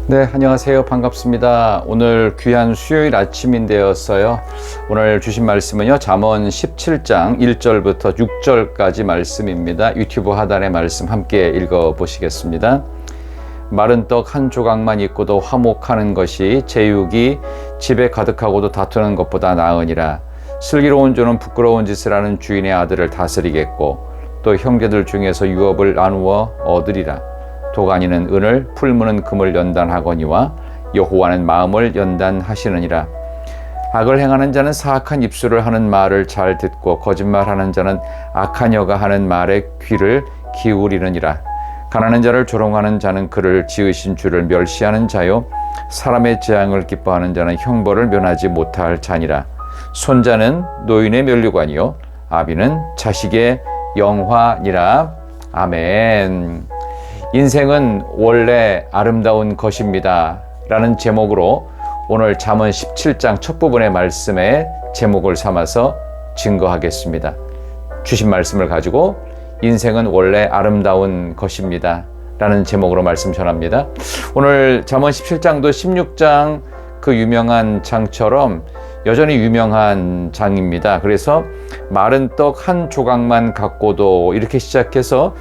네, 안녕하세요. 반갑습니다. 오늘 귀한 수요일 아침인데였어요. 오늘 주신 말씀은요, 잠언 17장 1절부터 6절까지 말씀입니다. 유튜브 하단의 말씀 함께 읽어보시겠습니다. 마른 떡 한 조각만 있고도 화목하는 것이 제육이 집에 가득하고도 다투는 것보다 나으니라. 슬기로운 종은 부끄러운 짓을 하는 주인의 아들을 다스리겠고 또 형제들 중에서 유업을 나누어 얻으리라. 도가니는 은을, 풀무는 금을 연단하거니와 여호와는 마음을 연단하시느니라. 악을 행하는 자는 사악한 입술을 하는 말을 잘 듣고 거짓말하는 자는 악한 여가 하는 말에 귀를 기울이느니라. 가난한 자를 조롱하는 자는 그를 지으신 주를 멸시하는 자요, 사람의 재앙을 기뻐하는 자는 형벌을 면하지 못할 자니라. 손자는 노인의 면류관이요 아비는 자식의 영화니라. 아멘. 인생은 원래 아름다운 것입니다 라는 제목으로 오늘 잠언 17장 첫 부분의 말씀의 제목을 삼아서 증거하겠습니다. 주신 말씀을 가지고 인생은 원래 아름다운 것입니다 라는 제목으로 말씀 전합니다. 오늘 잠언 17장도 16장 그 유명한 장처럼 여전히 유명한 장입니다. 그래서 마른 떡 한 조각만 갖고도 이렇게 시작해서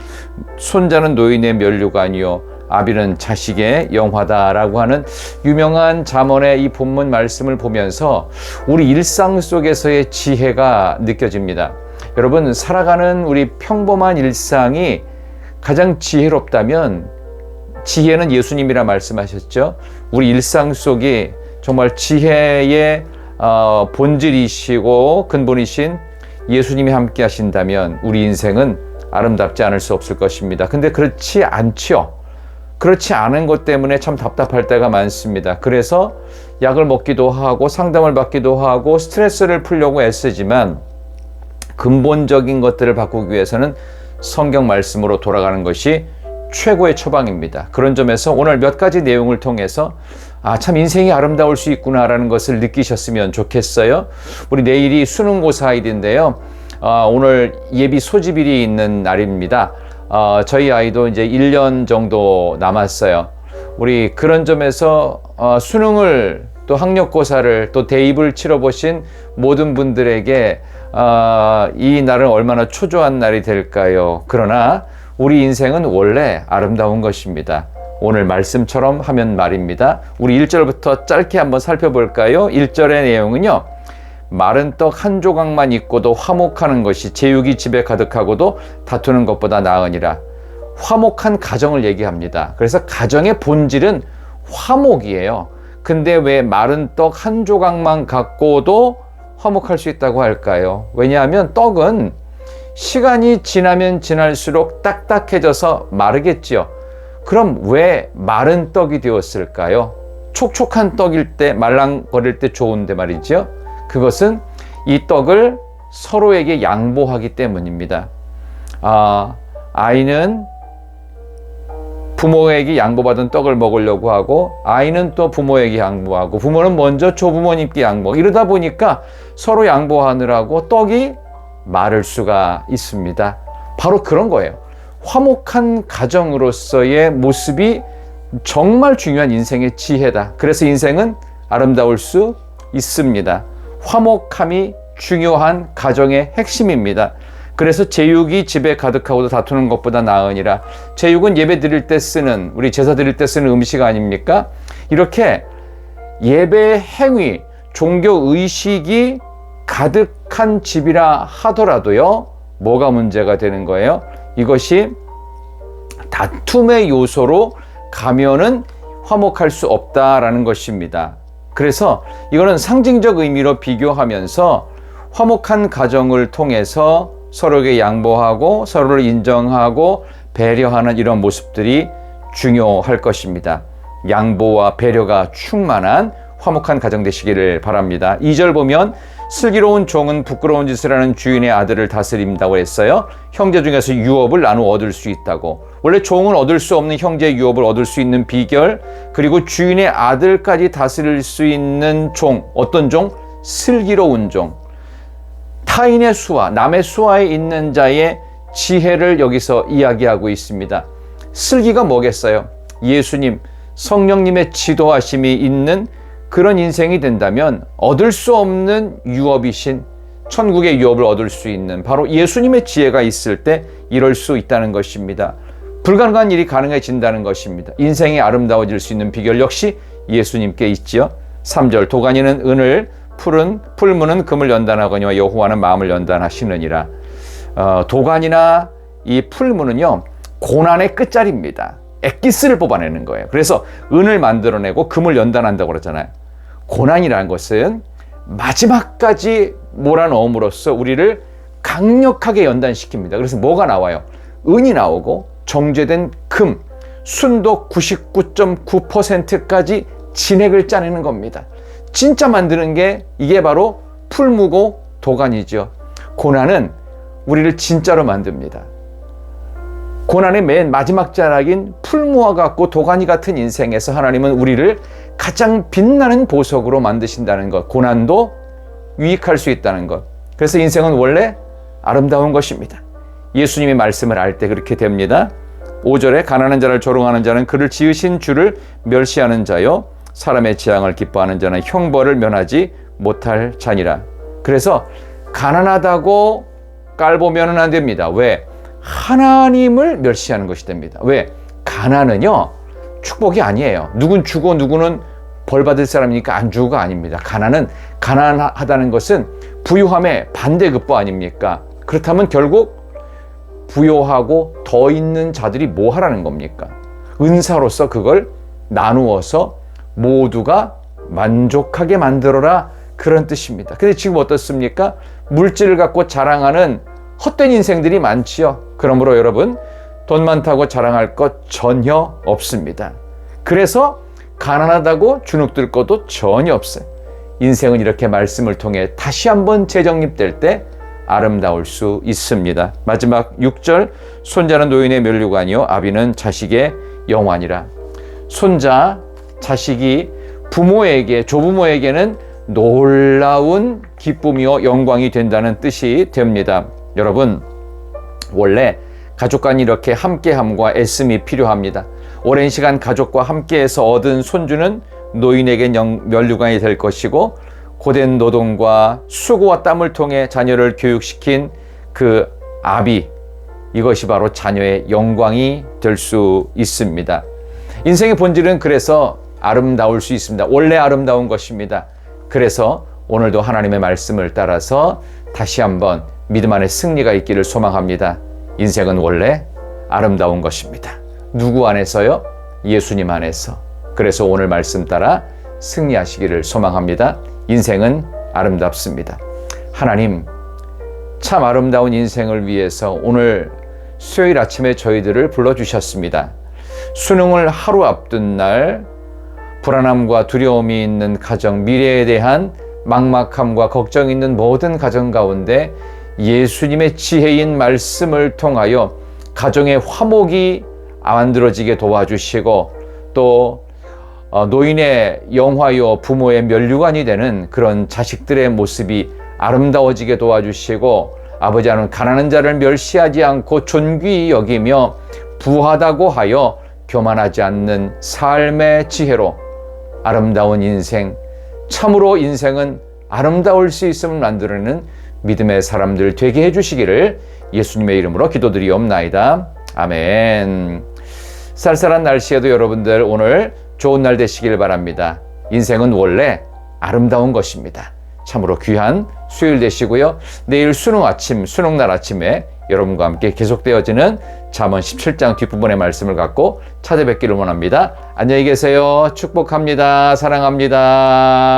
손자는 노인의 면류관이요 아비는 자식의 영화다라고 하는 유명한 잠언의 이 본문 말씀을 보면서 우리 일상 속에서의 지혜가 느껴집니다. 여러분, 살아가는 우리 평범한 일상이 가장 지혜롭다면 지혜는 예수님이라 말씀하셨죠. 우리 일상 속이 정말 지혜의 본질이시고 근본이신 예수님이 함께 하신다면 우리 인생은 아름답지 않을 수 없을 것입니다. 근데 그렇지 않죠. 그렇지 않은 것 때문에 참 답답할 때가 많습니다. 그래서 약을 먹기도 하고 상담을 받기도 하고 스트레스를 풀려고 애쓰지만 근본적인 것들을 바꾸기 위해서는 성경 말씀으로 돌아가는 것이 최고의 처방입니다. 그런 점에서 오늘 몇 가지 내용을 통해서 참 인생이 아름다울 수 있구나라는 것을 느끼셨으면 좋겠어요. 우리 내일이 수능고사일인데요. 오늘 예비 소집일이 있는 날입니다. 저희 아이도 이제 1년 정도 남았어요. 우리 그런 점에서 수능을 또 학력고사를 또 대입을 치러보신 모든 분들에게 이 날은 얼마나 초조한 날이 될까요? 그러나 우리 인생은 원래 아름다운 것입니다. 오늘 말씀처럼 하면 말입니다. 우리 1절부터 짧게 한번 살펴볼까요? 1절의 내용은요, 마른 떡 한 조각만 있고도 화목하는 것이 제육이 집에 가득하고도 다투는 것보다 나으니라. 화목한 가정을 얘기합니다. 그래서 가정의 본질은 화목이에요. 근데 왜 마른 떡 한 조각만 갖고도 화목할 수 있다고 할까요? 왜냐하면 떡은 시간이 지나면 지날수록 딱딱해져서 마르겠지요. 그럼 왜 마른 떡이 되었을까요? 촉촉한 떡일 때, 말랑거릴 때 좋은데 말이죠. 그것은 이 떡을 서로에게 양보하기 때문입니다. 아이는 부모에게 양보받은 떡을 먹으려고 하고 아이는 또 부모에게 양보하고 부모는 먼저 조부모님께 양보하고 이러다 보니까 서로 양보하느라고 떡이 마를 수가 있습니다. 바로 그런 거예요. 화목한 가정으로서의 모습이 정말 중요한 인생의 지혜다. 그래서 인생은 아름다울 수 있습니다. 화목함이 중요한 가정의 핵심입니다. 그래서 제육이 집에 가득하고도 다투는 것보다 나으니라. 제육은 예배 드릴 때 쓰는, 우리 제사 드릴 때 쓰는 음식 아닙니까? 이렇게 예배 행위, 종교 의식이 가득한 집이라 하더라도요, 뭐가 문제가 되는 거예요? 이것이 다툼의 요소로 가면은 화목할 수 없다라는 것입니다. 그래서 이거는 상징적 의미로 비교하면서 화목한 가정을 통해서 서로에게 양보하고 서로를 인정하고 배려하는 이런 모습들이 중요할 것입니다. 양보와 배려가 충만한 화목한 가정 되시기를 바랍니다. 2절 보면 슬기로운 종은 부끄러운 짓을 하는 주인의 아들을 다스린다고 했어요. 형제 중에서 유업을 나누어 얻을 수 있다고. 원래 종은 얻을 수 없는 형제의 유업을 얻을 수 있는 비결, 그리고 주인의 아들까지 다스릴 수 있는 종. 어떤 종? 슬기로운 종. 타인의 수와 남의 수하에 있는 자의 지혜를 여기서 이야기하고 있습니다. 슬기가 뭐겠어요? 예수님, 성령님의 지도하심이 있는 그런 인생이 된다면 얻을 수 없는 유업이신 천국의 유업을 얻을 수 있는 바로 예수님의 지혜가 있을 때 이럴 수 있다는 것입니다. 불가능한 일이 가능해진다는 것입니다. 인생이 아름다워질 수 있는 비결 역시 예수님께 있지요. 3절 도가니는 은을 풀무는 금을 연단하거니와 여호와는 마음을 연단하시느니라. 도가니나 이 풀무는요 고난의 끝자리입니다. 엑기스를 뽑아내는 거예요. 그래서 은을 만들어내고 금을 연단한다고 그러잖아요. 고난이라는 것은 마지막까지 몰아넣음으로써 우리를 강력하게 연단시킵니다. 그래서 뭐가 나와요? 은이 나오고 정제된 금, 순도 99.9%까지 진액을 짜내는 겁니다. 진짜 만드는 게 이게 바로 풀무고 도가니죠. 고난은 우리를 진짜로 만듭니다. 고난의 맨 마지막 자락인 풀무와 같고 도가니 같은 인생에서 하나님은 우리를 가장 빛나는 보석으로 만드신다는 것, 고난도 유익할 수 있다는 것. 그래서 인생은 원래 아름다운 것입니다. 예수님의 말씀을 알 때 그렇게 됩니다. 5절에 가난한 자를 조롱하는 자는 그를 지으신 주를 멸시하는 자요 사람의 재앙을 기뻐하는 자는 형벌을 면하지 못할 자니라. 그래서 가난하다고 깔보면 안 됩니다. 왜? 하나님을 멸시하는 것이 됩니다. 왜? 가난은요 축복이 아니에요. 누군 주고 누구는 벌 받을 사람이니까 안 주고가 아닙니다. 가난은 가난하다는 것은 부유함의 반대급부 아닙니까? 그렇다면 결국 부요하고 더 있는 자들이 뭐 하라는 겁니까? 은사로서 그걸 나누어서 모두가 만족하게 만들어라, 그런 뜻입니다. 근데 지금 어떻습니까? 물질을 갖고 자랑하는 헛된 인생들이 많지요. 그러므로 여러분 돈 많다고 자랑할 것 전혀 없습니다. 그래서 가난하다고 주눅들 것도 전혀 없어요. 인생은 이렇게 말씀을 통해 다시 한번 재정립될 때 아름다울 수 있습니다. 마지막 6절 손자는 노인의 면류관이요 아비는 자식의 영환이라. 손자, 자식이 부모에게, 조부모에게는 놀라운 기쁨이요 영광이 된다는 뜻이 됩니다. 여러분 원래 가족 간이 이렇게 함께함과 애씀이 필요합니다. 오랜 시간 가족과 함께해서 얻은 손주는 노인에겐 면류관이 될 것이고 고된 노동과 수고와 땀을 통해 자녀를 교육시킨 그 아비, 이것이 바로 자녀의 영광이 될 수 있습니다. 인생의 본질은 그래서 아름다울 수 있습니다. 원래 아름다운 것입니다. 그래서 오늘도 하나님의 말씀을 따라서 다시 한번 믿음 안에 승리가 있기를 소망합니다. 인생은 원래 아름다운 것입니다. 누구 안에서요? 예수님 안에서. 그래서 오늘 말씀 따라 승리하시기를 소망합니다. 인생은 아름답습니다. 하나님, 참 아름다운 인생을 위해서 오늘 수요일 아침에 저희들을 불러주셨습니다. 수능을 하루 앞둔 날 불안함과 두려움이 있는 가정, 미래에 대한 막막함과 걱정이 있는 모든 가정 가운데 예수님의 지혜인 말씀을 통하여 가정의 화목이 만들어지게 도와주시고 또 노인의 영화요 부모의 면류관이 되는 그런 자식들의 모습이 아름다워지게 도와주시고 아버지는 가난한 자를 멸시하지 않고 존귀히 여기며 부하다고 하여 교만하지 않는 삶의 지혜로 아름다운 인생, 참으로 인생은 아름다울 수 있음을 만들어내는 믿음의 사람들 되게 해주시기를 예수님의 이름으로 기도드리옵나이다. 아멘. 쌀쌀한 날씨에도 여러분들 오늘 좋은 날 되시길 바랍니다. 인생은 원래 아름다운 것입니다. 참으로 귀한 수요일 되시고요. 내일 수능날 아침에 여러분과 함께 계속되어지는 잠언 17장 뒷부분의 말씀을 갖고 찾아뵙기를 원합니다. 안녕히 계세요. 축복합니다. 사랑합니다.